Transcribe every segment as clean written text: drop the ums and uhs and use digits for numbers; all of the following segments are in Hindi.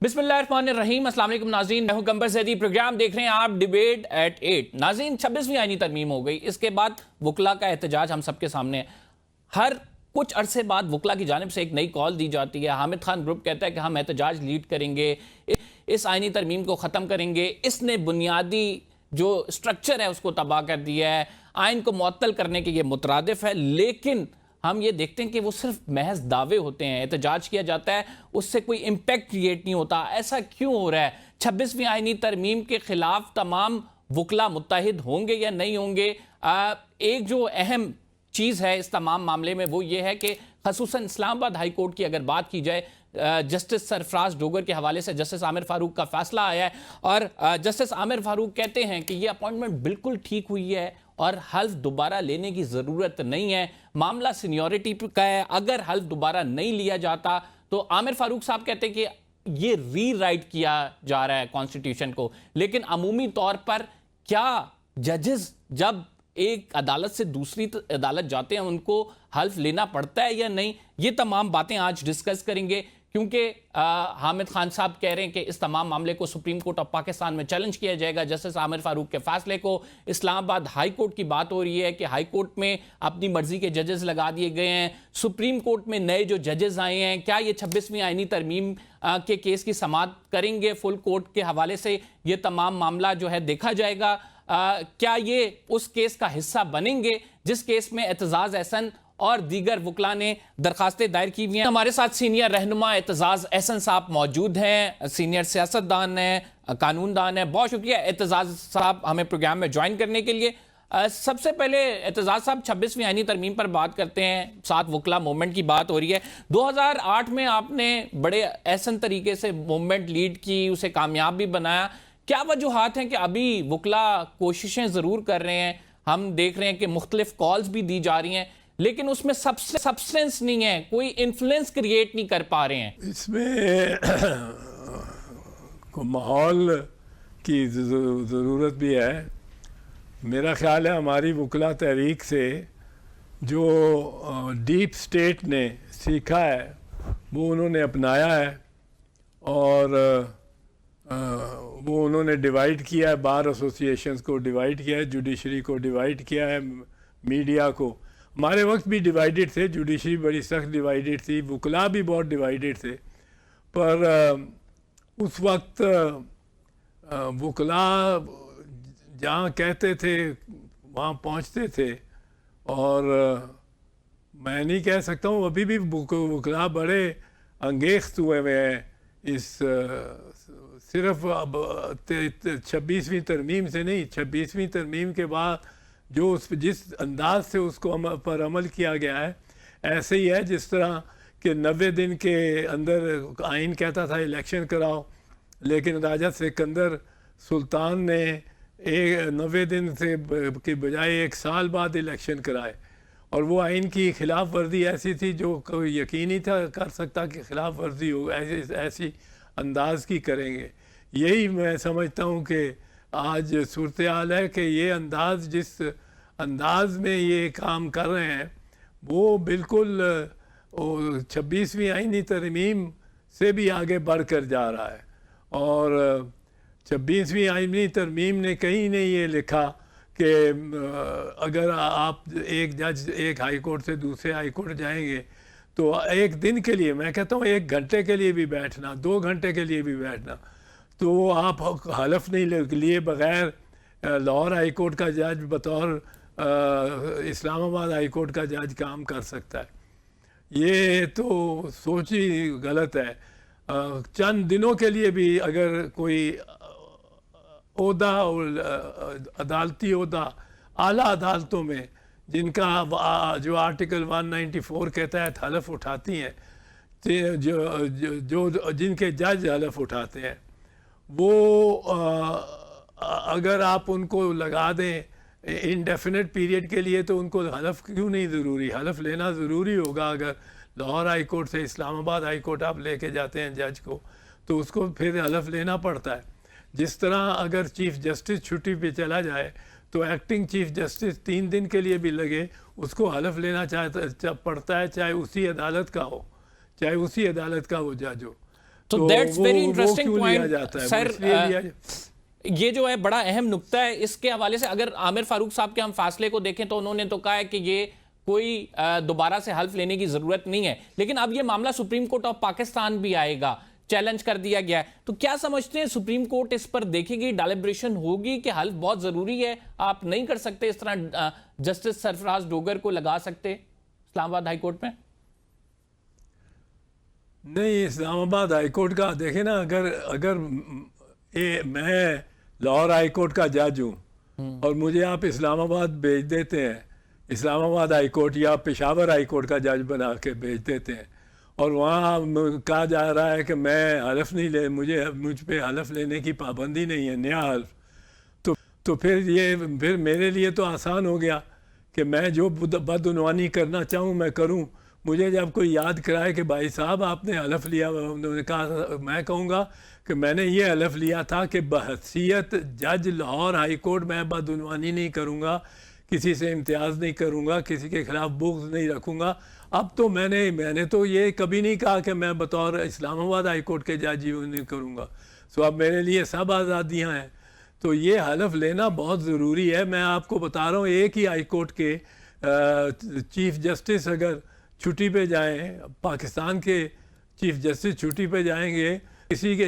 बिस्मिल्लाहिर्रहमानिर्रहीम। अस्सलाम वालेकुम नाज़रीन, मैं हूं गंबर ज़ैदी। प्रोग्राम देख रहे हैं आप डिबेट एट 8। नाज़रीन, 26वीं आईनी तरमीम हो गई। इसके बाद वकला का एहतजाज हम सबके सामने है। हर कुछ अरसे बाद वकला की जानिब से एक नई कॉल दी जाती है। हामिद खान ग्रुप कहता है कि हम एहतजाज लीड करेंगे, इस आईनी तरमीम को ख़त्म करेंगे। इसने बुनियादी जो स्ट्रक्चर है उसको तबाह कर दिया है, आइन को मुअत्तल करने के ये मुतरादिफ है। लेकिन हम ये देखते हैं कि वो सिर्फ महज दावे होते हैं, एहतजाज किया जाता है, उससे कोई इम्पैक्ट क्रिएट नहीं होता। ऐसा क्यों हो रहा है? 26वीं आईनी तरमीम के खिलाफ तमाम वकला मुत्तहिद होंगे या नहीं होंगे? एक जो अहम चीज़ है इस तमाम मामले में वो ये है कि खसूसन इस्लामाबाद हाई कोर्ट की अगर बात की जाए, जस्टिस सरफराज डोगर के हवाले से जस्टिस आमिर फारूक का फैसला आया है और जस्टिस आमिर फारूक कहते हैं कि ये अपॉइंटमेंट बिल्कुल ठीक हुई है और हल्फ दोबारा लेने की ज़रूरत नहीं है। मामला सीनियरिटी का है, अगर हल्फ दोबारा नहीं लिया जाता तो आमिर फारूक साहब कहते हैं कि ये री राइट किया जा रहा है कॉन्स्टिट्यूशन को। लेकिन अमूमी तौर पर क्या जजेस जब एक अदालत से दूसरी अदालत जाते हैं उनको हल्फ लेना पड़ता है या नहीं? ये तमाम बातें आज डिस्कस करेंगे, क्योंकि हामिद खान साहब कह रहे हैं कि इस तमाम मामले को सुप्रीम कोर्ट ऑफ पाकिस्तान में चैलेंज किया जाएगा, जस्टिस आमिर फारूक के फैसले को। इस्लामाबाद हाई कोर्ट की बात हो रही है कि हाई कोर्ट में अपनी मर्जी के जजेस लगा दिए गए हैं। सुप्रीम कोर्ट में नए जो जजेस आए हैं, क्या ये 26वीं आईनी तरमीम के केस की समाअत करेंगे? फुल कोर्ट के हवाले से ये तमाम मामला जो है देखा जाएगा। क्या ये उस केस का हिस्सा बनेंगे जिस केस में एतजाज एहसन और दीगर वकला ने दरखास्तें दायर की हुई हैं? हमारे साथ सीनियर रहनुमा एतजाज एहसन साहब मौजूद हैं, सीनियर सियासतदान हैं, कानूनदान हैं। बहुत शुक्रिया एतजाज साहब हमें प्रोग्राम में ज्वाइन करने के लिए। सबसे पहले एतजाज साहब, 26वीं आईनी तरमीम पर बात करते हैं। साथ वकला मूवमेंट की बात हो रही है। 2008 में आपने बड़े एहसन तरीके से मूवमेंट लीड की, उसे कामयाब भी बनाया। क्या वजूहात हैं कि अभी वकला कोशिशें ज़रूर कर रहे हैं, हम देख रहे हैं कि मुख्तलिफ कॉल्स भी दी जा रही हैं, लेकिन उसमें सब्सटेंस नहीं है, कोई इन्फ्लुएंस क्रिएट नहीं कर पा रहे हैं? इसमें माहौल की ज़रूरत भी है। मेरा ख्याल है हमारी वकला तहरीक से जो डीप स्टेट ने सीखा है वो उन्होंने अपनाया है और वो उन्होंने डिवाइड किया है, बार एसोसिएशंस को डिवाइड किया है, जुडिशरी को डिवाइड किया है, मीडिया को। हमारे वक्त भी डिवाइडेड थे, जुडिशरी बड़ी सख्त डिवाइडेड थी, वकला भी बहुत डिवाइडेड थे। पर उस वक्त वकला जहाँ कहते थे वहाँ पहुँचते थे और मैं नहीं कह सकता हूँ, अभी भी वकला बड़े अंगेख्त हुए हैं इस सिर्फ 26वीं तरमीम से नहीं, 26वीं तरमीम के बाद जो जिस अंदाज से उसको पर अमल किया गया है, ऐसे ही है जिस तरह कि 90 दिन के अंदर आइन कहता था इलेक्शन कराओ, लेकिन राजा सिकंदर सुल्तान ने 90 दिन से के बजाय 1 साल बाद इलेक्शन कराए। और वो आइन की खिलाफ वर्जी ऐसी थी जो कोई यकीन नहीं था कर सकता कि खिलाफ वर्जी हो, ऐसी अंदाज की करेंगे। यही मैं समझता हूँ कि आज सूरत हाल है कि ये अंदाज जिस अंदाज में ये काम कर रहे हैं वो बिल्कुल 26वीं आईनी तरमीम से भी आगे बढ़कर जा रहा है। और 26वीं आईनी तरमीम ने कहीं नहीं ये लिखा कि अगर आप एक जज एक हाई कोर्ट से दूसरे हाई कोर्ट जाएंगे तो एक दिन के लिए, मैं कहता हूँ 1 घंटे के लिए भी बैठना, 2 घंटे के लिए भी बैठना, तो आप हलफ नहीं लिए बग़ैर लाहौर हाई कोर्ट का जज बतौर इस्लामाबाद हाई कोर्ट का जज काम कर सकता है। ये तो सोच ही गलत है। चंद दिनों के लिए भी अगर कोई ओहदा और अदालती ओहदा आला अदालतों में जिनका जो आर्टिकल 194 के तहत हलफ उठाती हैं, जो जिनके जज हलफ उठाते हैं, वो अगर आप उनको लगा दें इंडेफिनेट पीरियड के लिए तो उनको हलफ क्यों नहीं ज़रूरी? हलफ लेना ज़रूरी होगा। अगर लाहौर हाई कोर्ट से इस्लामाबाद हाई कोर्ट आप लेके जाते हैं जज को तो उसको फिर हलफ लेना पड़ता है। जिस तरह अगर चीफ़ जस्टिस छुट्टी पे चला जाए तो एक्टिंग चीफ जस्टिस 3 दिन के लिए भी लगे उसको हलफ लेना पड़ता है, चाहे उसी अदालत का हो, चाहे उसी अदालत का वो जज हो। तो दैट्स वेरी इंटरेस्टिंग क्यों लिया पॉइंट जाता है? सर। इसलिए लिया ये जो है बड़ा अहम नुक्ता है। इसके हवाले से अगर आमिर फारूक साहब के हम फासले को देखें तो उन्होंने तो कहा है कि ये कोई दोबारा से हल्फ लेने की जरूरत नहीं है, लेकिन अब ये मामला सुप्रीम कोर्ट ऑफ पाकिस्तान भी आएगा, चैलेंज कर दिया गया है। तो क्या समझते हैं सुप्रीम कोर्ट इस पर देखेगी, डेलिब्रेशन होगी कि हल्फ बहुत जरूरी है, आप नहीं कर सकते इस तरह जस्टिस सरफराज डोगर को लगा सकते इस्लामाबाद हाई कोर्ट में? नहीं, इस्लामाबाद हाई कोर्ट का देखे ना, अगर अगर मैं लाहौर हाई कोर्ट का जज हूँ और मुझे आप इस्लामाबाद भेज देते हैं, इस्लामाबाद हाई कोर्ट या पेशावर हाई कोर्ट का जज बना के भेज देते हैं, और वहाँ कहा जा रहा है कि मैं हलफ नहीं ले, मुझ पे हलफ लेने की पाबंदी नहीं है, नया हल्फ, तो फिर मेरे लिए तो आसान हो गया कि मैं जो बदउनवानी करना चाहूँ मैं करूँ। मुझे जब कोई याद कराए कि भाई साहब आपने हलफ लिया, उन्होंने कहा, मैं कहूँगा कि मैंने ये हलफ लिया था कि बहसीयत जज लाहौर हाई कोर्ट मैं बदउनवानी नहीं करूँगा, किसी से इम्तियाज़ नहीं करूँगा, किसी के ख़िलाफ़ बुग़्ज़ नहीं रखूँगा। अब तो मैंने तो ये कभी नहीं कहा कि मैं बतौर इस्लामाबाद हाई कोर्ट के जज नहीं करूँगा। सो अब मेरे लिए सब आज़ादियाँ हैं। तो ये हलफ लेना बहुत ज़रूरी है। मैं आपको बता रहा हूँ, एक ही हाई कोर्ट के चीफ़ जस्टिस अगर छुट्टी पे जाएं, पाकिस्तान के चीफ़ जस्टिस छुट्टी पे जाएंगे, किसी के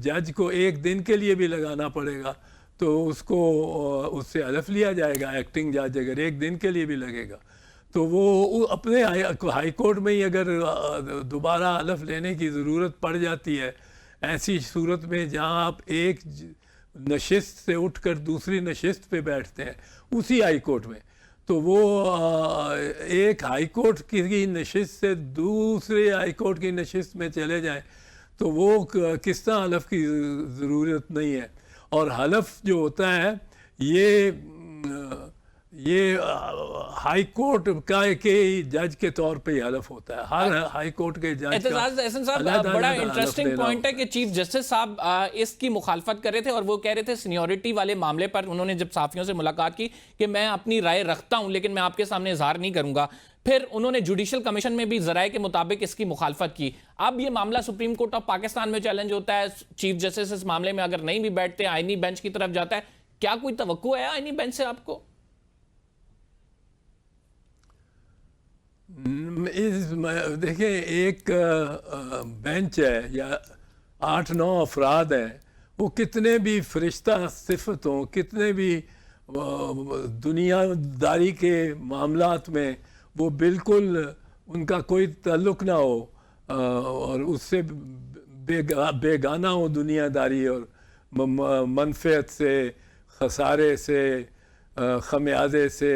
जज को एक दिन के लिए भी लगाना पड़ेगा तो उसको उससे हलफ लिया जाएगा। एक्टिंग जज अगर एक दिन के लिए भी लगेगा तो वो अपने हाई कोर्ट में ही अगर दोबारा हलफ लेने की ज़रूरत पड़ जाती है, ऐसी सूरत में जहां आप एक नशिस्त से उठकर दूसरी नशिस्त पे बैठते हैं उसी हाई कोर्ट में, तो वो एक हाई कोर्ट की नशिस्त से दूसरे हाई कोर्ट की नशिस्त में चले जाएं तो वो किस तरह हलफ की ज़रूरत नहीं है। और हलफ जो होता है ये हाई कोर्ट का के जज के तौर पे ही हलफ होता है। हर हाई कोर्ट के जज एहतजाज एहसन साहब, बड़ा इंटरेस्टिंग पॉइंट है कि चीफ जस्टिस साहब इसकी मुखालफत कर रहे थे और वो कह रहे थे सीनियरिटी वाले मामले पर उन्होंने जब साफियों से मुलाकात की कि मैं अपनी राय रखता हूं लेकिन मैं आपके सामने इजहार नहीं करूंगा। फिर उन्होंने जुडिशल कमीशन में भी जराए के मुताबिक इसकी मुखालफत की। अब ये मामला सुप्रीम कोर्ट ऑफ पाकिस्तान में चैलेंज होता है, चीफ जस्टिस इस मामले में अगर नहीं भी बैठते, आईनी बेंच की तरफ जाता है। क्या कोई तवक्को है आईनी बेंच से आपको? देखिए, एक बेंच है या 8-9 अफराद हैं, वो कितने भी फरिश्ता सिफत हों, कितने भी दुनियादारी के मामलात में वो बिल्कुल उनका कोई ताल्लुक़ ना हो और उससे बेगाना हो दुनियादारी और मनफियत से, खसारे से, खमियाजे से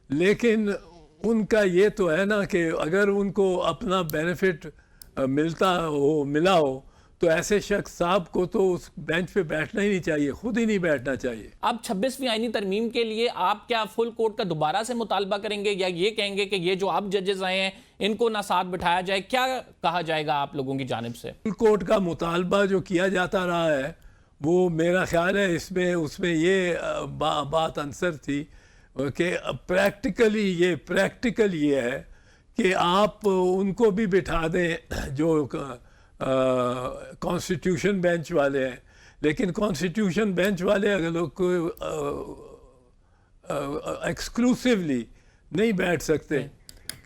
लेकिन उनका ये तो है ना कि अगर उनको अपना बेनिफिट मिला हो तो ऐसे शख्स साहब को तो उस बेंच पे बैठना ही नहीं चाहिए, खुद ही नहीं बैठना चाहिए। अब 26वीं आईनी तरमीम के लिए आप क्या फुल कोर्ट का दोबारा से मुतालबा करेंगे या ये कहेंगे कि ये जो अब जजेस आए हैं इनको ना साथ बिठाया जाए? क्या कहा जाएगा आप लोगों की जानिब से? फुल कोर्ट का मुतालबा जो किया जाता रहा है वो मेरा ख्याल है उसमें ये बात आंसर थी कि प्रैक्टिकल ये है कि आप उनको भी बिठा दें जो कॉन्स्टिट्यूशन बेंच वाले हैं, लेकिन कॉन्स्टिट्यूशन बेंच वाले अगर लोग को एक्सक्लूसिवली नहीं बैठ सकते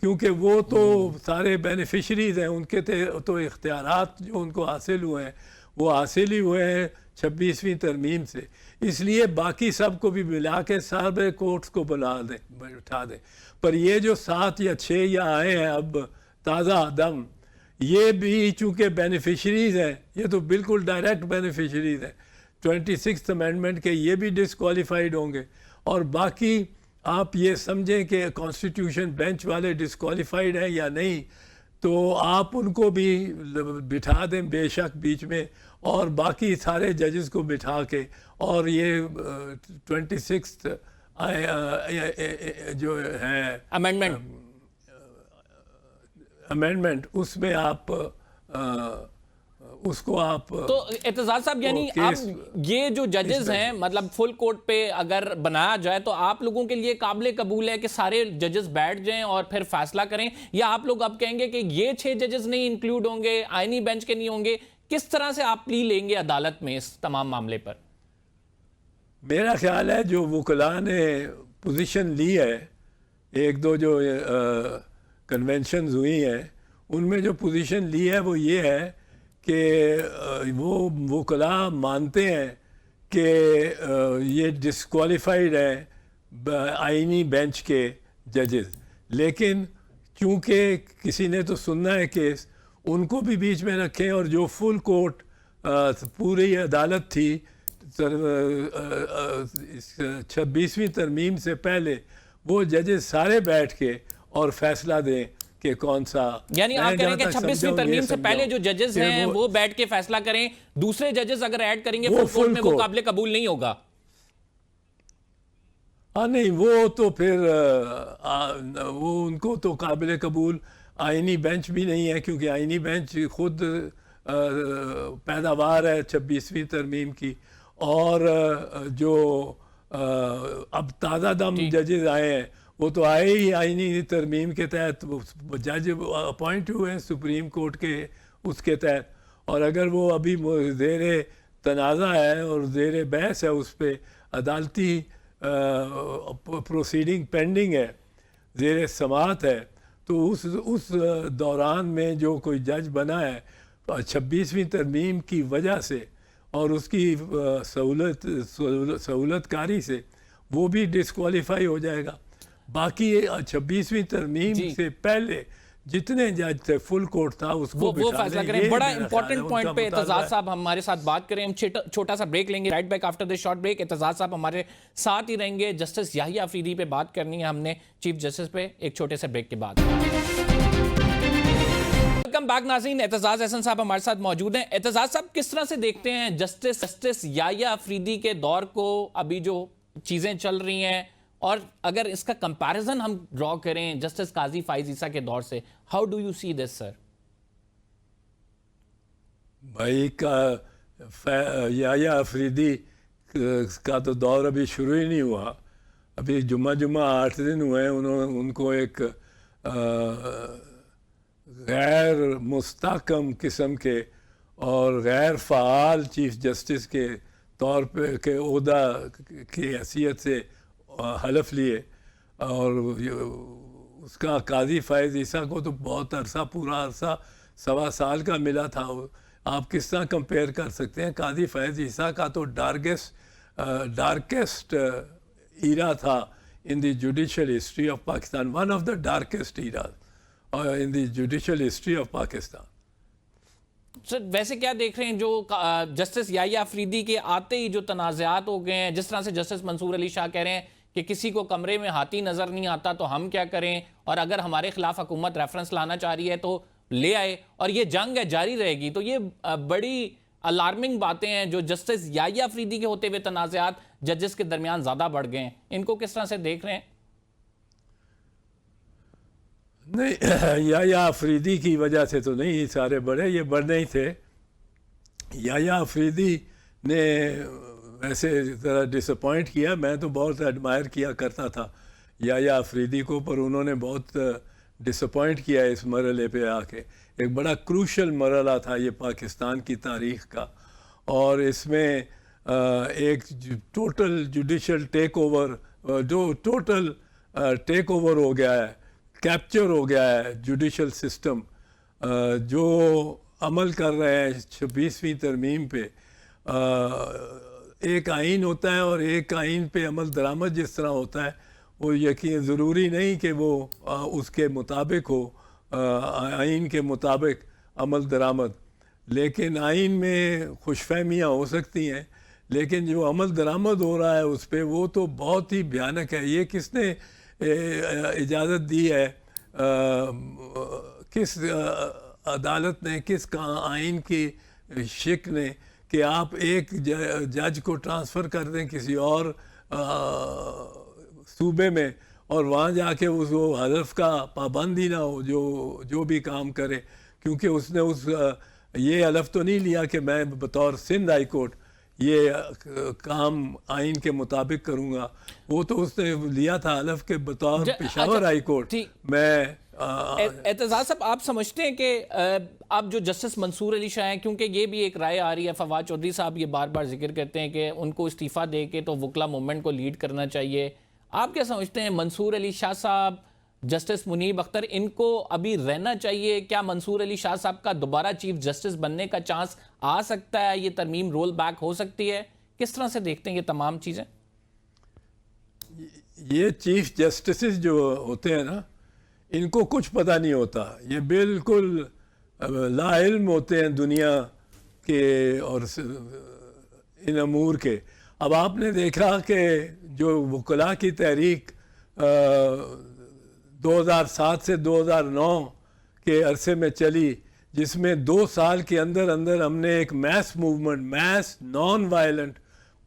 क्योंकि वो तो सारे बेनिफिशरीज हैं, उनके तो इख्तियारात जो उनको हासिल हुए हैं वो हासिल ही हुए हैं 26वीं तरमीम से। इसलिए बाकी सब को भी मिला के सारे कोर्ट्स को उठा दें। पर ये जो 7 या 6 या आए हैं अब ताज़ा दम, ये भी चूँकि बेनिफिशरीज़ हैं, ये तो बिल्कुल डायरेक्ट बेनिफिशरीज़ हैं 26th अमेंडमेंट के, ये भी डिस्क्वालीफाइड होंगे। और बाकी आप ये समझें कि कॉन्स्टिट्यूशन बेंच वाले डिस्क्वालीफाइड हैं या नहीं, तो आप उनको भी बिठा दें बेशक बीच में, और बाकी सारे जजेस को बिठा के, और ये 26th जो है अमेंडमेंट उसमें आप उसको आप तो एतजाज साहब यानी आप ये जो जजेस हैं मतलब फुल कोर्ट पे अगर बनाया जाए तो आप लोगों के लिए काबिल कबूल है कि सारे जजेस बैठ जाएं और फिर फैसला करें, या आप लोग अब कहेंगे कि ये 6 जजेस नहीं इंक्लूड होंगे, आईनी बेंच के नहीं होंगे? किस तरह से आप प्ली लेंगे अदालत में इस तमाम मामले पर? मेरा ख्याल है जो वकला ने पोजीशन ली है, एक दो जो कन्वेंशन हुई हैं उनमें जो पोजीशन ली है वो ये है कि वो वकला मानते हैं कि ये डिस्क्वालिफाइड हैं आईनी बेंच के जजेस, लेकिन चूंकि किसी ने तो सुनना है केस, उनको भी बीच में रखें और जो फुल कोर्ट पूरी अदालत थी 26वीं तरमीम से पहले वो जजेस सारे बैठ के और फैसला दें कि कौन सा, यानी आप कह रहे हैं कि 26वीं तरमीम से पहले जो जजेस हैं वो बैठ के फैसला करें, दूसरे जजेस अगर ऐड करेंगे फुल कोर्ट में वो काबिल कबूल नहीं होगा? हाँ नहीं, वो तो फिर वो उनको तो काबिल कबूल आईनी बेंच भी नहीं है, क्योंकि आईनी बेंच खुद पैदावार है 26वीं तरमीम की, और जो अब ताज़ा दम जजेस आए हैं वो तो आए ही आईनी तरमीम के तहत, जज अपॉइंट हुए हैं सुप्रीम कोर्ट के उसके तहत, और अगर वो अभी ज़ेर तनाज़ा है और ज़ेर बहस है उस पर अदालती प्रोसीडिंग पेंडिंग है, ज़ेर समाअत है, तो उस दौरान में जो कोई जज बना है 26वीं तरमीम की वजह से और उसकी सहूलतकारी से वो भी डिस्क्वालीफाई हो जाएगा। बाकी 26वीं तरमीम से पहले जितने जज थे फुल कोर्ट था उसको वो फैसला करें। बड़ा इंपॉर्टेंट पॉइंट पे एतजाज साहब हमारे साथ बात करें। हम छोटा सा ब्रेक लेंगे, right back after this short break. Aitzaz साहब हमारे साथ ही रहेंगे। जस्टिस याहिया अफरीदी पे बात करनी है हमने, चीफ जस्टिस पे, एक छोटे से ब्रेक के बाद। वेलकम बैक नाज़रीन, एतजाज अहसन साहब हमारे साथ मौजूद हैं। एतजाज साहब, किस तरह से देखते हैं जस्टिस याहिया अफरीदी के दौर को, अभी जो चीजें चल रही हैं, और अगर इसका कंपैरिजन हम ड्रॉ करें जस्टिस काजी फाइज ईसा के दौर से, how do you see this sir? भाई याहिया अफरीदी का तो दौर अभी शुरू ही नहीं हुआ। अभी जुम्मा 8 दिन हुए हैं। उनको एक गैर मुस्तहकम किस्म के और गैर फ़ाल चीफ जस्टिस के तौर पे के ओहदा की हैसियत से हलफ लिए, और उसका काजी फायज़ ईसा को तो बहुत पूरा अरसा 1.25 साल का मिला था। आप किस तरह कंपेयर कर सकते हैं? काजी फायज़ ईसा का तो डार्केस्ट ईरा था in the judicial history of Pakistan, one of the darkest era in the judicial history of Pakistan. Sir वैसे क्या देख रहे हैं, जो जस्टिस याहिया अफरीदी के आते ही जो तनाज़ात हो गए हैं, जिस तरह से जस्टिस मंसूर अली शाह कह रहे हैं कि किसी को कमरे में हाथी नज़र नहीं आता तो हम क्या करें, और अगर हमारे खिलाफ हुकूमत रेफरेंस लाना चाह रही है तो ले आए, और ये जंग है जारी रहेगी, तो ये बड़ी अलार्मिंग बातें हैं जो जस्टिस याहिया अफरीदी के होते हुए तनाज़ात जजेस के दरमियान ज़्यादा बढ़ गए हैं। इनको किस तरह से देख रहे हैं? नहीं, याहिया अफरीदी की वजह से तो नहीं सारे बढ़े, ये बढ़ने ही थे। याहिया अफरीदी ने वैसे ज़रा डिसअपॉइंट किया। मैं तो बहुत एडमायर किया करता था याहिया अफरीदी को, पर उन्होंने बहुत डिसअपॉइंट किया इस मरहले पे आके। एक बड़ा क्रूशल मरहला था ये पाकिस्तान की तारीख़ का, और इसमें एक टोटल जुडिशल टेक ओवर, जो टोटल टेक ओवर हो गया है, कैप्चर हो गया है जुडिशल सिस्टम, जो अमल कर रहे हैं 26वीं तरमीम पे। एक आइन होता है और एक आइन पे अमल दरामद जिस तरह होता है, वो यकीन ज़रूरी नहीं कि वो उसके मुताबिक हो, आइन के मुताबिक अमल दरामद, लेकिन आइन में खुशफहमियाँ हो सकती हैं, लेकिन जो अमल दरामद हो रहा है उस पर वो तो बहुत ही भयानक है। ये किसने इजाज़त दी है, किस अदालत ने, किस आइन की शिक ने कि आप एक जज को ट्रांसफ़र कर दें किसी और सूबे में, और वहाँ जाके उसको हलफ का पाबंद ही ना हो जो भी काम करे, क्योंकि उसने उस ये हलफ तो नहीं लिया कि मैं बतौर सिंध हाई कोर्ट ये काम आइन के मुताबिक करूँगा। वो तो उसने लिया था हलफ के बतौर पेशावर अच्छा, हाई कोर्ट ठीक। मैं एतजाज साहब, आप समझते हैं कि आप जो जस्टिस मंसूर अली शाह हैं, क्योंकि ये भी एक राय आ रही है, फवाद चौधरी साहब ये बार बार जिक्र करते हैं कि उनको इस्तीफ़ा दे के तो वकला मूवमेंट को लीड करना चाहिए, आप क्या समझते हैं? मंसूर अली शाह साहब, जस्टिस मुनीब अख्तर, इनको अभी रहना चाहिए? क्या मंसूर अली शाह साहब का दोबारा चीफ जस्टिस बनने का चांस आ सकता है? ये तरमीम रोल बैक हो सकती है? किस तरह से देखते हैं ये तमाम चीज़ें? ये चीफ जस्टिस जो होते हैं ना, इनको कुछ पता नहीं होता, ये बिल्कुल लाइल्म होते हैं दुनिया के और इन अमूर के। अब आपने देखा कि जो वकला की तहरीक 2007 से 2009 के अरसे में चली, जिसमें 2 साल के अंदर अंदर हमने एक mass movement, mass non violent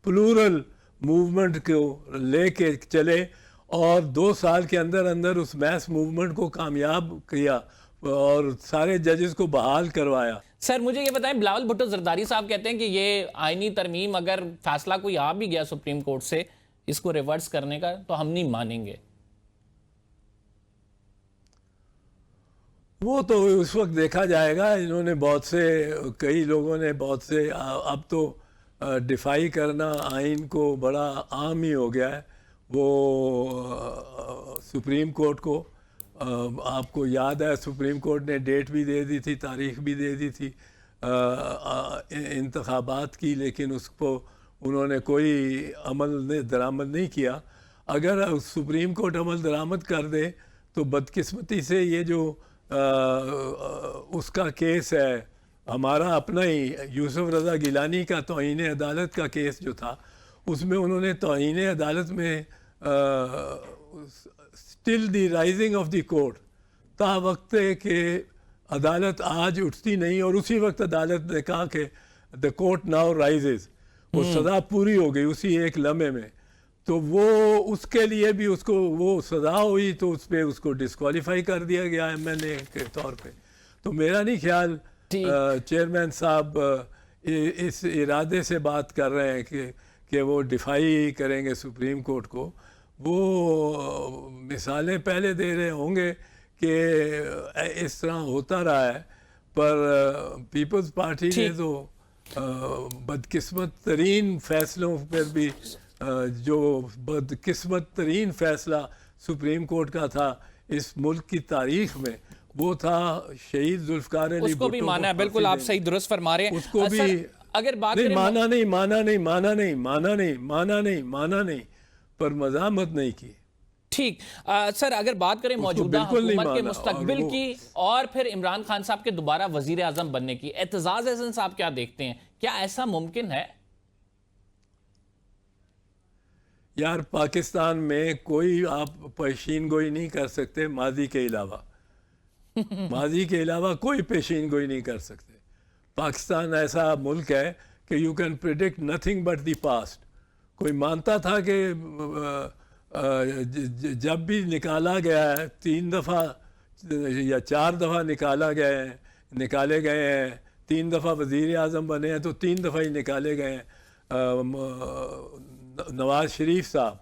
plural movement को लेके चले और 2 साल के अंदर अंदर उस मैस मूवमेंट को कामयाब किया और सारे जजेस को बहाल करवाया। सर मुझे ये बताएं, बिलावल भुट्टो जरदारी साहब कहते हैं कि ये आईनी तरमीम अगर फैसला कोई आ भी गया सुप्रीम कोर्ट से इसको रिवर्स करने का, तो हम नहीं मानेंगे। वो तो उस वक्त देखा जाएगा। इन्होंने बहुत से, कई लोगों ने बहुत से, अब तो डिफाई करना आइन को बड़ा आम ही हो गया है। वो सुप्रीम कोर्ट को, आपको याद है सुप्रीम कोर्ट ने डेट भी दे दी थी, तारीख भी दे दी थी इंतखाबात की, लेकिन उसको उन्होंने कोई अमल दरामद नहीं किया। अगर सुप्रीम कोर्ट अमल दरामद कर दे तो बदकिस्मती से ये जो उसका केस है, हमारा अपना ही यूसुफ रज़ा गिलानी का तौहीन अदालत का केस जो था, उसमें उन्होंने तौहीन अदालत में still the rising of the court, ता वक्त कि अदालत आज उठती नहीं, और उसी वक्त अदालत ने कहा कि द कोर्ट नाउ राइजेस, वो सज़ा पूरी हो गई उसी एक लम्हे में। तो वो उसके लिए भी उसको वो सज़ा हुई तो उस पर उसको डिस्क्वालीफाई कर दिया गया एमएनए के तौर पे। तो मेरा नहीं ख्याल चेयरमैन साहब इस इरादे से बात कर रहे हैं कि वो डिफाई करेंगे सुप्रीम कोर्ट को। वो मिसालें पहले दे रहे होंगे कि इस तरह होता रहा है, पर पीपल्स पार्टी ने तो बदकिस्मत तरीन फैसलों पर भी, जो बदकिस्मत तरीन फैसला सुप्रीम कोर्ट का था इस मुल्क की तारीख में, वो था शहीद जुल्फकार अली उसको भी माना है। बिल्कुल आप सही दुरुस्त फरमा रहे हैं। उसको भी अगर बात नहीं माना नहीं पर मज़ामत नहीं की। ठीक सर, अगर बात करें मौजूदा हुकूमत के मुस्तकबिल की और फिर इमरान खान साहब के दोबारा वजीर आजम बनने की, एतजाज अहसन साहब क्या देखते हैं? क्या ऐसा मुमकिन है? यार पाकिस्तान में कोई आप पेशीन गोई नहीं कर सकते माजी के अलावा माजी के अलावा कोई पेशीन गोई नहीं कर सकते। पाकिस्तान ऐसा मुल्क है कि you can predict nothing but the past. कोई मानता था कि जब भी निकाला गया है 3 दफ़ा या 4 दफ़ा निकाले गए हैं, 3 दफ़ा वज़ीर आज़म बने हैं तो 3 दफ़ा ही निकाले गए हैं। नवाज शरीफ साहब,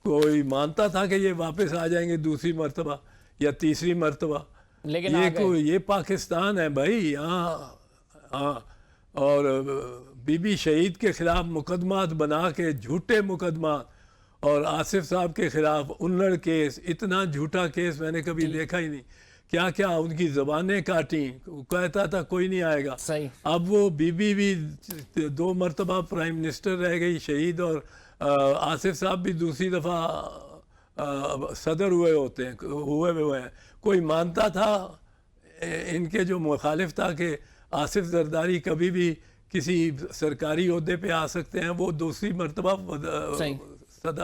कोई मानता था कि ये वापस आ जाएंगे दूसरी मर्तबा या तीसरी मर्तबा? लेकिन ये पाकिस्तान है भाई यहाँ। हाँ, और बीबी शहीद के ख़िलाफ़ मुकदमात बना के, झूठे मुकदमात, और आसिफ साहब के ख़िलाफ़ उन्नड़ केस, इतना झूठा केस मैंने कभी देखा ही नहीं। क्या क्या उनकी ज़बानें काटी, कहता था कोई नहीं आएगा। सही। अब वो बीबी भी 2 मरतबा प्राइम मिनिस्टर रह गई शहीद, और आसिफ साहब भी दूसरी दफ़ा सदर हुए हैं। कोई मानता था इनके जो मुखालिफ था कि आसिफ जरदारी कभी भी किसी सरकारी ओहदे पे आ सकते हैं, वो दूसरी मरतबा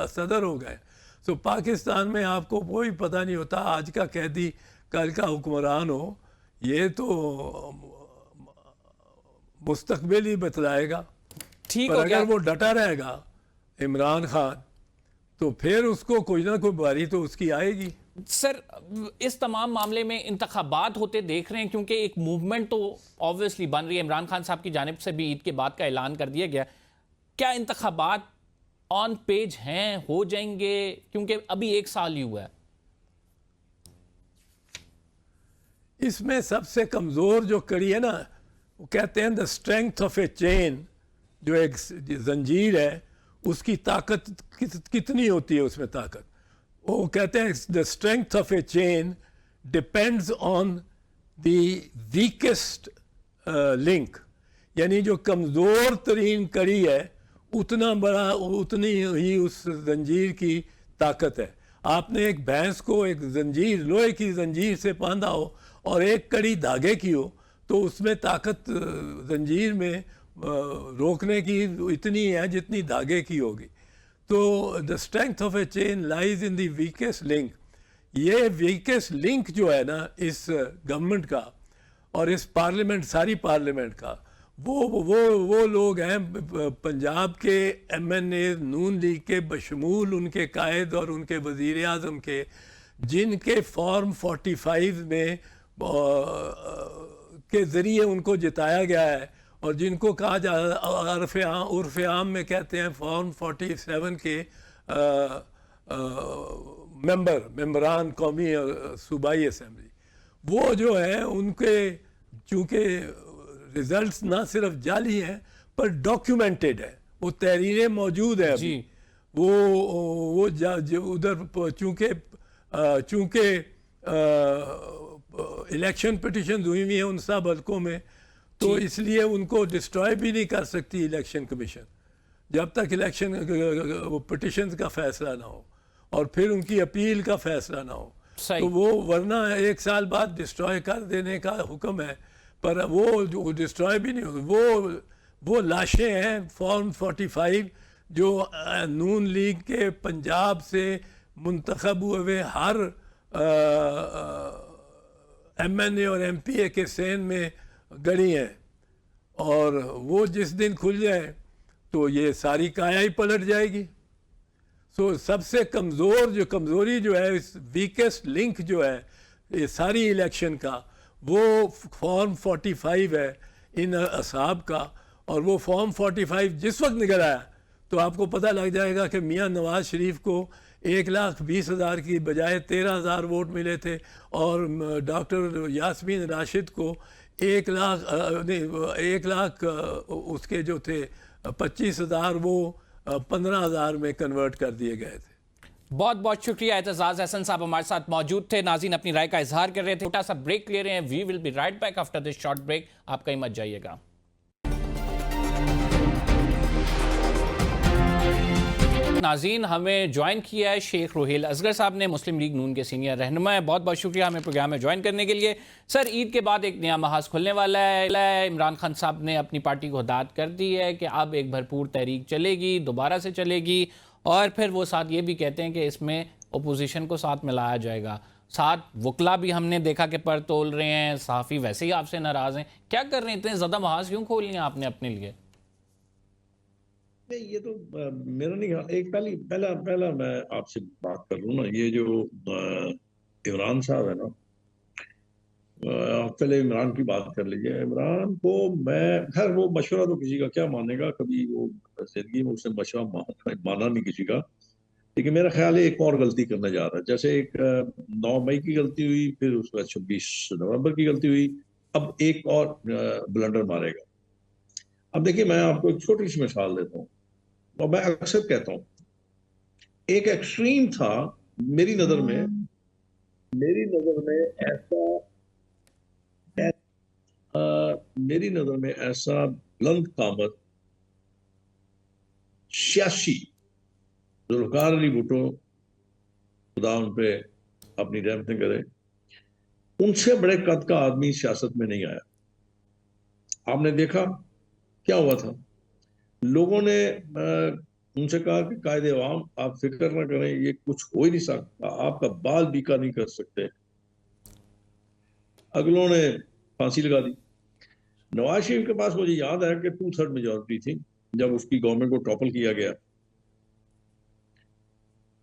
सदर हो गए। सो पाकिस्तान में आपको कोई पता नहीं होता, आज का कैदी कल का हुक्मरान हो। ये तो मुस्तकबिल ही बतलाएगा। ठीक पर हो अगर वो डटा रहेगा इमरान खान, तो फिर उसको कोई ना कोई बारी तो उसकी आएगी। सर, इस तमाम मामले में इंतखाबात होते देख रहे हैं, क्योंकि एक मूवमेंट तो ऑब्वियसली बन रही है। इमरान खान साहब की जानिब से भी ईद के बाद का ऐलान कर दिया गया। क्या इंतखाबात ऑन पेज हैं, हो जाएंगे? क्योंकि अभी 1 साल ही हुआ है। इसमें सबसे कमज़ोर जो कड़ी है ना, वो कहते हैं the strength of A chain, जो एक जंजीर है उसकी ताकत कितनी होती है, उसमें ताकत, वो कहते हैं the strength of A chain depends on the weakest link. यानी जो कमज़ोर तरीन कड़ी है उतना बड़ा, उतनी ही उस जंजीर की ताकत है। आपने एक भैंस को एक जंजीर, लोहे की जंजीर से बांधा हो और एक कड़ी धागे की हो, तो उसमें ताकत जंजीर में रोकने की इतनी है जितनी धागे की होगी। तो the strength of A chain lies in the weakest link. ये वीकेस्ट लिंक जो है ना इस गवर्नमेंट का और इस पार्लियामेंट, सारी पार्लियामेंट का, वो लोग हैं पंजाब के MNA नून लीग के बशमूल उनके कायद और उनके वज़ीर आज़म के, जिनके फॉर्म 45 में के ज़रिए उनको जिताया गया है और जिनको कहा जा उर्फ़ आम में कहते हैं फॉर्म 47 के मेंबरान कौमी और सूबाई असम्बली। वो जो है उनके चूँकि रिजल्ट्स ना सिर्फ जाली हैं पर डॉक्यूमेंटेड है, वो तहरीरें मौजूद है अभी। वो उधर चूँकि इलेक्शन पिटिशन हुई हुई है उन सब हल्कों में, तो इसलिए उनको डिस्ट्रॉय भी नहीं कर सकती इलेक्शन कमीशन जब तक इलेक्शन पिटिशन का फैसला ना हो और फिर उनकी अपील का फैसला ना हो। तो वो वरना 1 साल बाद डिस्ट्रॉय कर देने का हुक्म है, पर वो डिस्ट्रॉय भी नहीं होगी। वो लाशें हैं फॉर्म 45 जो नून लीग के पंजाब से मुंतखब हुए हर MNA और MPA के सेन में गड़ी हैं, और वो जिस दिन खुल जाए तो ये सारी काया ही पलट जाएगी। सो सबसे कमज़ोरी जो है, इस वीकेस्ट लिंक जो है ये सारी इलेक्शन का, वो फॉर्म 45 है इन असहाब का। और वो फॉर्म 45 जिस वक्त निकल आया तो आपको पता लग जाएगा कि मियां नवाज शरीफ को 1,20,000 की बजाय 13,000 वोट मिले थे और डॉक्टर यास्मीन राशिद को 1 लाख उसके जो थे 25,000 वो 15,000 में कन्वर्ट कर दिए गए थे। बहुत बहुत शुक्रिया। एतजाज अहसन साहब हमारे साथ मौजूद थे। नाज़रीन अपनी राय का इजहार कर रहे थे। छोटा सा ब्रेक ले रहे हैं। We will be right back after this short break. आप कहीं मत जाइएगा। नाज़रीन हमें ज्वाइन किया है शेख रोहेल असगर साहब ने, मुस्लिम लीग नून के सीनियर रहनुमा है। बहुत बहुत शुक्रिया हमें प्रोग्राम में ज्वाइन करने के लिए। सर, ईद के बाद एक नया महाज खुलने वाला है। इमरान खान साहब ने अपनी पार्टी को हिदायत कर दी है कि अब एक भरपूर तहरीक चलेगी, दोबारा से चलेगी, और फिर वो साथ ये भी कहते हैं कि इसमें अपोजिशन को साथ मिलाया जाएगा। साथ वकला भी हमने देखा कि पर तोल रहे हैं, सहाफ़ी वैसे ही आपसे नाराज़ हैं। क्या कर रहे हैं, इतने ज़्यादा महाज क्यों खोल लिए आपने अपने लिए? नहीं, ये तो मेरा नहीं ख्याल। एक पहला मैं आपसे बात कर लूँ ना, ये जो इमरान साहब है ना, आप पहले इमरान की बात कर लीजिए। इमरान को मैं, खैर वो मशवरा तो किसी का क्या मानेगा, कभी वो जिंदगी में उसने मशवरा माना नहीं किसी का, लेकिन मेरा ख्याल है एक और गलती करने जा रहा है। जैसे एक 9 मई की गलती हुई, फिर उसके बाद 26 नवंबर की गलती हुई, अब एक और ब्लंडर मारेगा। अब देखिए, मैं आपको एक छोटी सी मिसाल देता हूँ, और मैं अक्सर कहता हूँ, एक एक्सट्रीम था मेरी नजर में ऐसा बुलंद कामत सियासी जुल्फ़िकार अली भुट्टो, खुदा उन पे अपनी रहमतें करे, उनसे बड़े कद का आदमी सियासत में नहीं आया। आपने देखा क्या हुआ था, लोगों ने उनसे कहा कि कायदे अवाम आप फिक्र ना करें, ये कुछ हो ही नहीं सकता, आपका बाल बीका नहीं कर सकते। अगलों ने फांसी लगा दी। नवाज शरीफ के पास मुझे याद है कि 2/3 मेजॉरिटी थी जब उसकी गवर्नमेंट को टॉपल किया गया।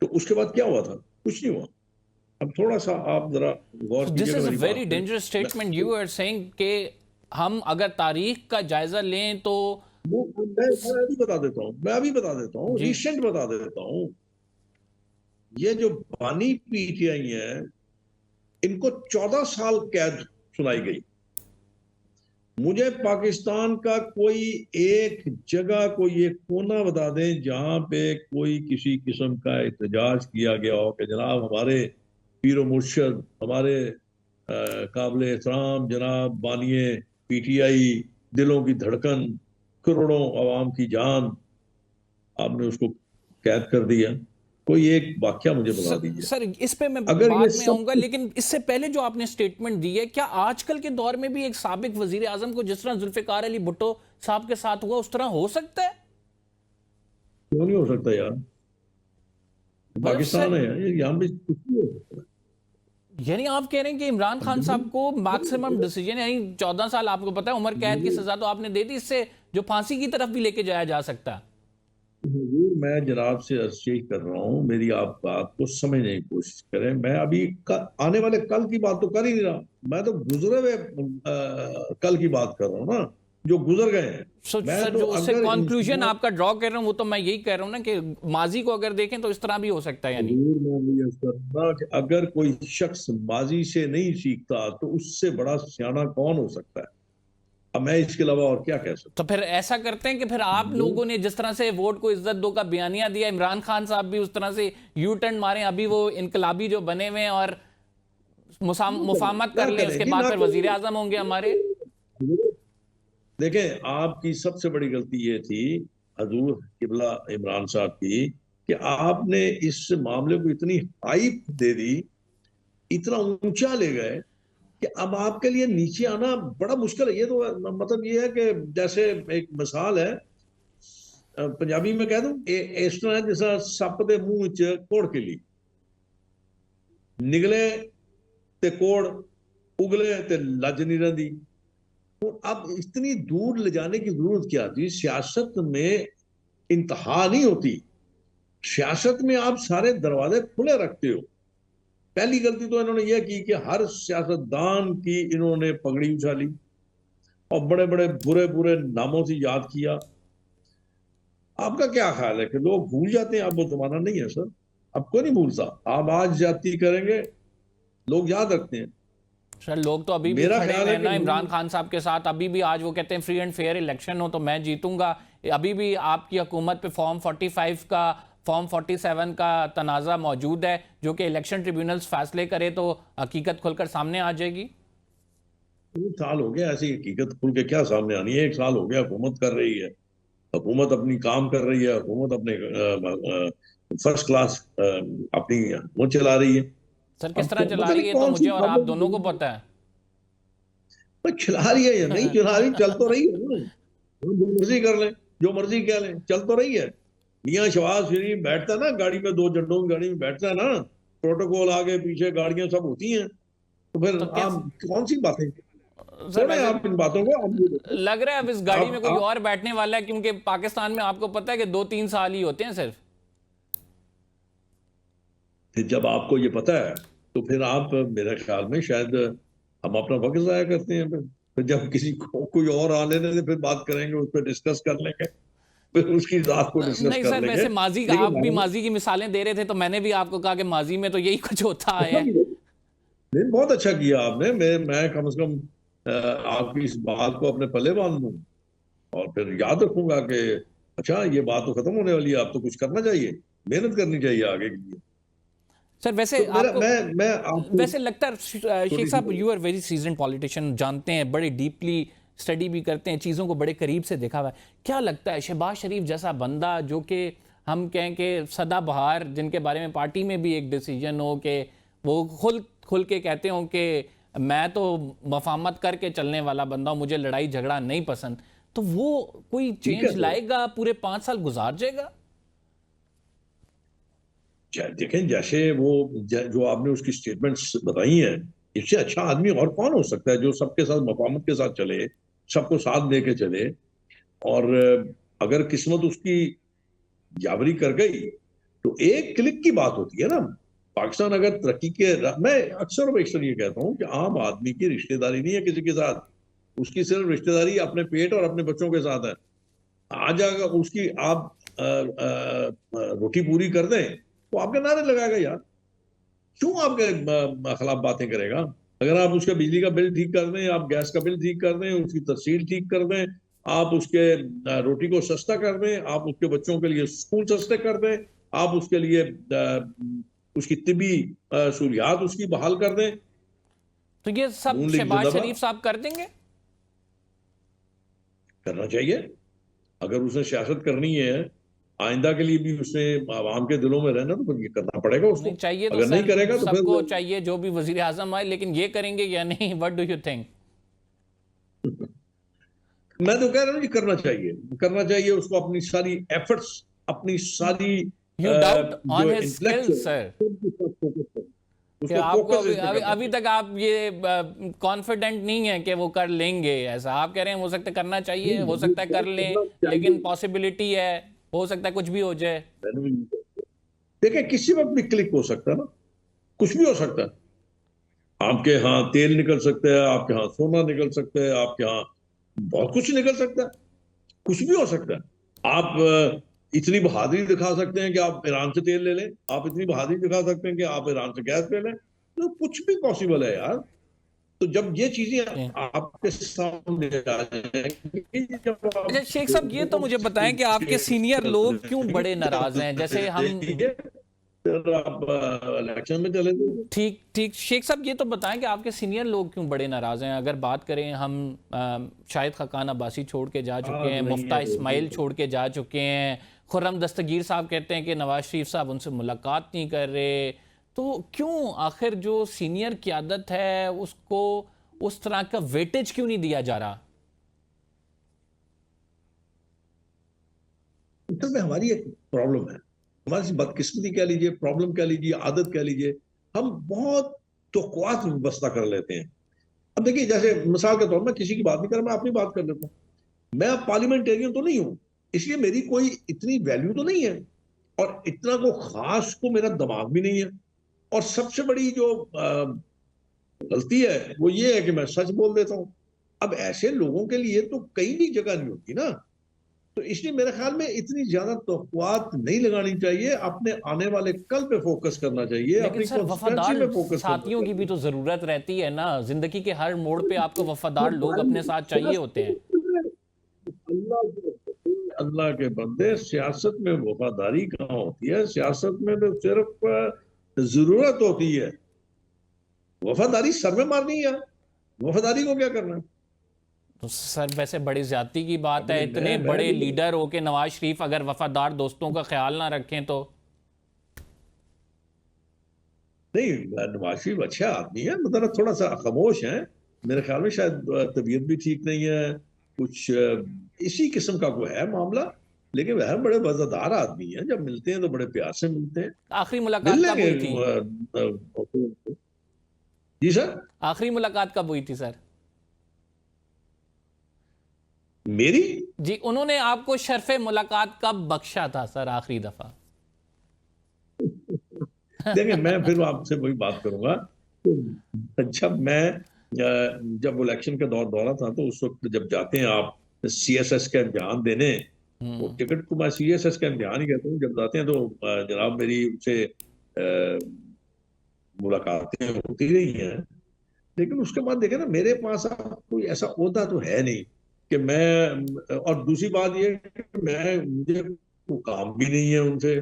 तो उसके बाद क्या हुआ था? कुछ नहीं हुआ। अब थोड़ा सा आप जरा गौर दिस कीजिएगा इज अ मेरी वेरी बात पे। Dangerous statement you are saying कि हम अगर तारीख का जायजा लें तो मैं अभी बता देता हूँ, मैं अभी बता देता हूँ, जी रिसेंट बता देता हूँ। ये जो बानी पीटीआई है, इनको 14 साल कैद सुनाई गई। मुझे पाकिस्तान का कोई एक जगह, कोई एक कोना बता दें जहां पे कोई किसी किस्म का एहतजाज किया गया हो कि जनाब हमारे पीरो मुर्शद, हमारे काबिल एहतराम जनाब बानिए पीटीआई, दिलों की धड़कन, करोड़ों आवाम की जान, आपने उसको कैद कर दिया। कोई एक वाक्य मुझे बता दीजिए। सर इस पे मैं अगर ये बाद में सब आऊंगा, लेकिन इससे पहले जो आपने स्टेटमेंट दी है, क्या आजकल के दौर में भी एक साबिक वजीर आजम को जिस तरह जुल्फिकार अली भुट्टो साहब के साथ हुआ उस तरह हो सकता है? क्यों नहीं हो सकता यार? मतलब पाकिस्तान सर, है ये, यहाँ पे कुछ नहीं हो सकता। यानी आप कह रहे हैं कि इमरान खान साहब को मैक्सिमम डिसीजन, यानी 14 साल आपको पता है उम्र कैद की सजा तो आपने दे दी, इससे जो फांसी की तरफ भी लेके जाया जा सकता है। हुजूर, मैं जनाब से अर्ज कर रहा हूँ, मेरी आप बात को समझने की कोशिश करें। मैं अभी आने वाले कल की बात तो कर ही नहीं रहा, मैं तो गुजरे हुए कल की बात कर रहा हूँ ना, जो गुजर गए हैं। मैं सर तो जो उससे अगर कंक्लूजन इंसान, आपका ड्रॉ कर रहा हूं वो तो मैं यही कह रहा हूं ना कि माजी को अगर देखें तो इस तरह भी हो सकता है। यानी हुजूर, मैं ये कर रहा कि अगर कोई शख्स माजी से नहीं सीखता तो उससे बड़ा सियाना कौन हो सकता है? अब मैं इसके अलावा और क्या कह सकता तो फिर ऐसा करते हैं कि फिर आप हूँ? लोगों ने जिस तरह से वोट को इज्जत दो का बयानिया दिया, इमरान खान साहब भी उस तरह से यू टर्न मारें, अभी वो इनकलाबी जो बने हुए हैं और मुफाहमत ना कर लें, करें उसके जी, बाद ना फिर वजीर करें। आजम होंगे हमारे। देखें, आपकी सबसे बड़ी गलती ये थी हजूर किबला इमरान साहब की, कि आपने इस मामले को इतनी हाइप दे दी, इतना ऊंचा ले गए कि अब आपके लिए नीचे आना बड़ा मुश्किल है। ये तो मतलब ये है कि जैसे एक मिसाल है, पंजाबी में कह दूं, इस तरह है जैसा सप दे मुंह च कोड़ के ली निकले ते कोड़ उगले ते लज नहीं रही। तो अब इतनी दूर ले जाने की जरूरत क्या थी? सियासत में इंतहा नहीं होती, सियासत में आप सारे दरवाजे खुले रखते हो। पहली गलती तो इन्होंने यह की कि हर सियासतदान की इन्होंने पगड़ी उछाली और बड़े बड़े बुरे बुरे नामों से याद किया। आपका क्या ख्याल है कि लोग भूल जाते हैं? अब वो जमाना नहीं है सर, अब कोई नहीं भूलता। आप आज जाति करेंगे, लोग याद रखते हैं। सर लोग तो अभी भी मेरा खड़े ख्याल हुए है हैं कि ना इमरान खान साहब के साथ, अभी भी आज वो कहते हैं फ्री एंड फेयर इलेक्शन हो तो मैं जीतूंगा। अभी भी आपकी हुकूमत पे फॉर्म 45 का, फॉर्म 47 का तनाज़ा मौजूद है, जो कि इलेक्शन ट्रिब्यूनल्स फैसले करे तो हकीकत खुलकर सामने आ जाएगी। 3 साल हो गया, ऐसी हकीकत खुल के क्या सामने आनी है? 1 साल हो गया हुकूमत कर रही है, हुकूमत अपनी काम कर रही है, हुकूमत अपने फर्स्ट क्लास अपनी वो चला रही है। सर किस अब तरह चला पता रही नहीं है तो कौन सी मुझे और आप दोनों को पता है। चला रही है या नहीं चला रही, चल तो रही है ना। हम जो मर्जी कर लें, जो मर्जी कह लें, चल तो रही है। मियाँ शहबाज शरीफ बैठता है ना गाड़ी में, 2 झंडों की गाड़ी में बैठता है ना, प्रोटोकॉल आगे पीछे गाड़ियां सब होती हैं, तो फिर तो क्या आप कौन सी बातें सर छोड़ें वैसे आप इन बातों को। आप ये देखो, लग रहा है अब इस गाड़ी में कोई आप और बैठने वाला है, क्योंकि पाकिस्तान में आपको पता है कि 2-3 साल ही होते हैं सिर्फ। फिर जब आपको ये पता है तो फिर आप, मेरे ख्याल में शायद हम अपना वक्त जाया करते हैं। फिर जब किसी को कोई और आ लेने से फिर बात करेंगे, उस पर डिस्कस कर लेंगे, फिर उसकी रात को डिस्कस नहीं कर सर, लेंगे। वैसे माजी का, आप भी लेकिन माजी की मिसालें दे रहे थे तो मैंने भी आपको कहा कि माजी में तो यही कुछ होता अच्छा है। किया, नहीं बहुत अच्छा किया आपने। मैं कम से कम आपकी इस बात को अपने पल्ले बांध लूं और फिर याद रखूंगा कि अच्छा ये बात तो खत्म होने वाली है, अब तो कुछ करना चाहिए, मेहनत करनी चाहिए आगे के लिए। सर वैसे तो मेरा आपको मैं आपको वैसे लगता है शेख छोटी सी साहब, you are very seasoned politician, जानते हैं, बड़े डीपली स्टडी भी करते हैं, चीज़ों को बड़े करीब से देखा हुआ है। क्या लगता है शहबाज शरीफ जैसा बंदा, जो कि हम कहें कि सदाबहार, जिनके बारे में पार्टी में भी एक डिसीजन हो कि वो खुल के कहते हो कि मैं तो मफाहमत करके चलने वाला बंदा हूं, मुझे लड़ाई झगड़ा नहीं पसंद, तो वो कोई ठीक है चेंज सर। लाएगा? पूरे 5 साल गुजार जाएगा? देखें, जैसे वो जो आपने उसकी स्टेटमेंट्स बताई हैं, इससे अच्छा आदमी और कौन हो सकता है जो सबके साथ मफाहमत के साथ चले, सबको साथ लेके चले। और अगर किस्मत उसकी यावरी कर गई तो एक क्लिक की बात होती है ना। पाकिस्तान अगर तरक्की के मैं अक्सर बेशतर ये कहता हूँ कि आम आदमी की रिश्तेदारी नहीं है किसी के साथ, उसकी सिर्फ रिश्तेदारी अपने पेट और अपने बच्चों के साथ है। आज अगर उसकी आप रोटी पूरी कर दें तो आपके नारे लगाएगा यार, क्यों आपके खिलाफ बातें करेगा? अगर आप उसका बिजली का बिल ठीक कर दें, आप गैस का बिल ठीक कर दें, उसकी तफसील ठीक कर दें, आप उसके रोटी को सस्ता कर दें, आप उसके बच्चों के लिए स्कूल सस्ते कर दें, आप उसके लिए उसकी तिबी सहूलियात उसकी बहाल कर दें, तो ये सब नून लीग शहबाज जिंदाबाद। शरीफ साहब कर देंगे? करना चाहिए। अगर उसने सियासत करनी है, आइंदा के लिए भी उसने आवाम के दिलों में रहना, तो फिर ये करना पड़ेगा उसको। नहीं चाहिए तो अगर नहीं सर करेगा तो सबको फिर चाहिए जो भी वजीर आजम आए, लेकिन ये करेंगे या नहीं? What do you think? मैं तो कह रहा हूँ कि करना चाहिए, करना चाहिए उसको। अपनी सारी एफर्ट्स, अपनी सारी यू डाउट ऑन जो हिज स्किल्स इंटेलेक्चुअल, सर? कि उसको आपको फोकस अभी इस पे अभी, करना अभी तक आप ये कॉन्फिडेंट नहीं है कि वो कर लेंगे ऐसा? आप कह रहे हैं हो सकता है करना चाहिए, हो सकता है कर लें, लेकिन पॉसिबिलिटी है, हो सकता है कुछ भी हो जाए। चाहिए। देखिए, किसी वक्त भी क्लिक हो सकता है ना, कुछ भी हो सकता है। आपके यहाँ तेल निकल सकता है, आपके यहाँ सोना निकल सकता है, आपके यहाँ बहुत कुछ निकल सकता है, कुछ भी हो सकता है। आप इतनी बहादुरी दिखा सकते हैं कि आप ईरान से तेल ले लें, आप इतनी बहादुरी दिखा सकते हैं कि आप ईरान से गैस ले लें, तो कुछ भी पॉसिबल है यार। तो जब ये चीजें आपके सामने आ जाएंगी, जब अच्छा आप शेख साहब, ये तो मुझे बताएं कि आपके सीनियर लोग क्यों बड़े नाराज हैं? जैसे हम फिर आप इलेक्शन में चले जाइए। ठीक ठीक शेख साहब, ये तो बताएं कि आपके सीनियर लोग क्यों बड़े नाराज हैं? अगर बात करें हम शाहिद खाकान अब्बासी छोड़ के जा चुके हैं, मुफ्ता इस्माइल छोड़ के जा चुके हैं, खुर्रम दस्तगीर साहब कहते हैं कि नवाज शरीफ साहब उनसे मुलाकात नहीं कर रहे, तो क्यों आखिर जो सीनियर क़यादत है उसको उस तरह का वेटेज क्यों नहीं दिया जा रहा? असल में हमारी एक प्रॉब्लम है, हमारी बदकिस्मती कह लीजिए, प्रॉब्लम कह लीजिए, आदत कह लीजिए, हम बहुत तौक़ुआत बस्ता कर लेते हैं। अब देखिए, जैसे मिसाल के तौर पर, किसी की बात नहीं कर रहा, मैं अपनी बात कर लेता हूँ। मैं अब पार्लियामेंटेरियन तो नहीं हूँ, इसलिए मेरी कोई इतनी वैल्यू तो नहीं है, और इतना को खास को मेरा दिमाग भी नहीं है। और सबसे बड़ी जो गलती है वो ये है कि मैं सच बोल देता हूँ। अब ऐसे लोगों के लिए तो कहीं भी जगह नहीं होती ना, तो इसलिए मेरे ख्याल में इतनी ज्यादा तौक़ुआत नहीं लगानी चाहिए, अपने आने वाले कल पे फोकस करना चाहिए, लेकिन अपनी सर कॉन्स्टिट्यूएंसी वफादार पे फोकस करना साथियों की भी चाहिए। तो जरूरत रहती है ना, जिंदगी के हर मोड़ पे आपको वफादार लोग अपने साथ चाहिए होते हैं। अल्लाह के बंदे, सियासत में वफादारी कहाँ होती है? सियासत में तो सिर्फ जरूरत होती है, वफादारी सर में मारनी है। वफादारी को क्या करना है? तो सर वैसे बड़ी ज्यादती की बात है, अपने इतने मैं बड़े भी लीडर हो के नवाज शरीफ अगर वफादार दोस्तों का ख्याल ना रखें तो। नहीं, नवाज शरीफ अच्छा आदमी है, मतलब थोड़ा सा खामोश है मेरे ख्याल में, शायद तबीयत भी ठीक नहीं है, कुछ इसी किस्म का कोई है मामला। लेकिन वह बड़े वफादार आदमी है, जब मिलते हैं तो बड़े प्यार से मिलते हैं। आखिरी मिल मुलाकात कब लेंगे हुई थी? जी सर। आखिरी मुलाकात कब हुई थी सर? मेरी जी, उन्होंने आपको शर्फे मुलाकात कब बख्शा था सर आखिरी दफा? देखिए, मैं फिर आपसे वही बात करूंगा। जब मैं जब इलेक्शन का दौरा था, तो उस वक्त जब जाते हैं आप सीएसएस का इम्तिहान देने, वो टिकट को मैं सीएसएस का इम्तिहान ही कहता हूँ, जब जाते हैं तो जनाब मेरी उनसे मुलाकातें होती रही हैं। लेकिन उसके बाद देखे ना, मेरे पास अब कोई ऐसा ओहदा तो है नहीं कि मैं, और दूसरी बात ये है कि मैं, मुझे कोई काम भी नहीं है उनसे,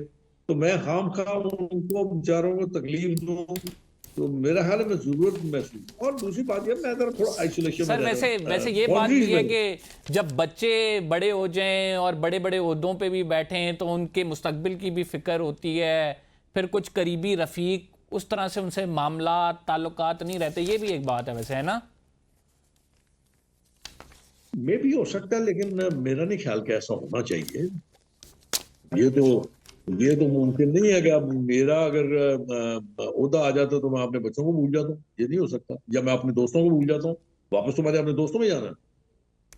तो मैं खामखा उनको बेचारों को तकलीफ दूं, तो मेरा ख्याल है मैं जरूरत महसूस। और दूसरी बात ये, मैं जरा थोड़ा आइसोलेशन में सर वैसे वैसे ये बात बाउंड्रीज भी है में। कि जब बच्चे बड़े हो जाएं और बड़े बड़े ओहदों पे भी बैठे हैं तो उनके मुस्तकबिल की भी फिक्र होती है, फिर कुछ करीबी रफीक उस तरह से उनसे मामला ताल्लुकात नहीं रहते, ये भी एक बात है वैसे, है ना? मे भी हो सकता है, लेकिन मेरा नहीं ख्याल कि ऐसा होना चाहिए। ये तो मुमकिन नहीं है कि अब मेरा अगर ओहदा आ जाता तो मैं अपने बच्चों को भूल जाता हूँ, ये नहीं हो सकता। या मैं अपने दोस्तों को भूल जाता हूँ, वापस तो मैंने अपने दोस्तों में जाना है।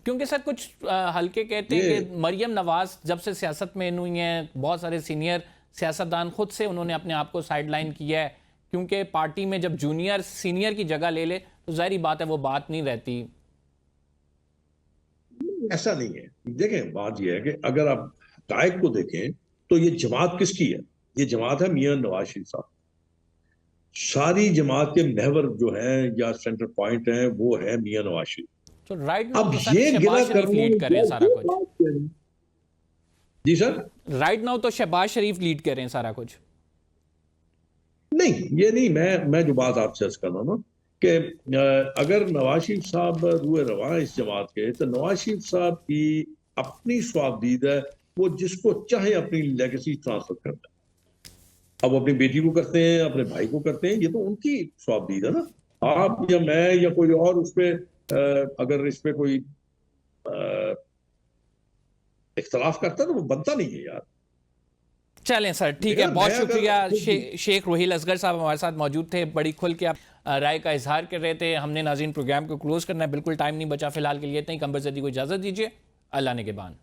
क्योंकि सर कुछ हल्के कहते हैं ये कि मरियम नवाज जब से सियासत में इन हुई हैं, बहुत सारे सीनियर सियासतदान खुद से उन्होंने अपने आप को साइड लाइन किया है, क्योंकि पार्टी में जब जूनियर सीनियर की जगह ले ले तो जाहिर बात है वो बात नहीं रहती। ऐसा नहीं है। देखें, बात यह है कि अगर आप हक़ाइक़ को देखें तो ये जमात किसकी है? ये जमात है मियां नवाज शरीफ साहब। सारी जमात के महवर जो है या सेंटर पॉइंट है वो है मियां नवाज शरीफ। तो राइट नाउ अब तो सर ये गिला शहबाज शरीफ करना लीड कर रहे हैं सारा कुछ। जी सर, राइट नाउ तो शहबाज शरीफ लीड कर रहे हैं सारा कुछ। नहीं ये नहीं, मैं जो बात आपसे अर्ज कर रहा हूं ना कि अगर नवाज शरीफ साहब रूए रवा है इस जमात के, तो नवाज शरीफ साहब की अपनी स्वाबदीद है, वो जिसको चाहे अपनी लेगेसी ट्रांसफर करता है। अब वो अपनी बेटी को करते हैं, अपने भाई को करते हैं, ये तो उनकी स्वाबदीद है ना। आप या मैं या कोई और उस पर अगर इस पे कोई इख्तलाफ करता है तो वो बनता नहीं है यार। चलें सर, ठीक है, मैं बहुत अगर- शुक्रिया। शेख रोहिल असगर साहब हमारे साथ मौजूद थे, बड़ी खुल के आप राय का इजहार कर रहे थे। हमने नाज़रीन प्रोग्राम को क्लोज करना है, बिल्कुल टाइम नहीं बचा फिलहाल के लिए। इतना ही। कंबर ज़दी को इजाज़त दीजिए, अल्लाह ने के बान।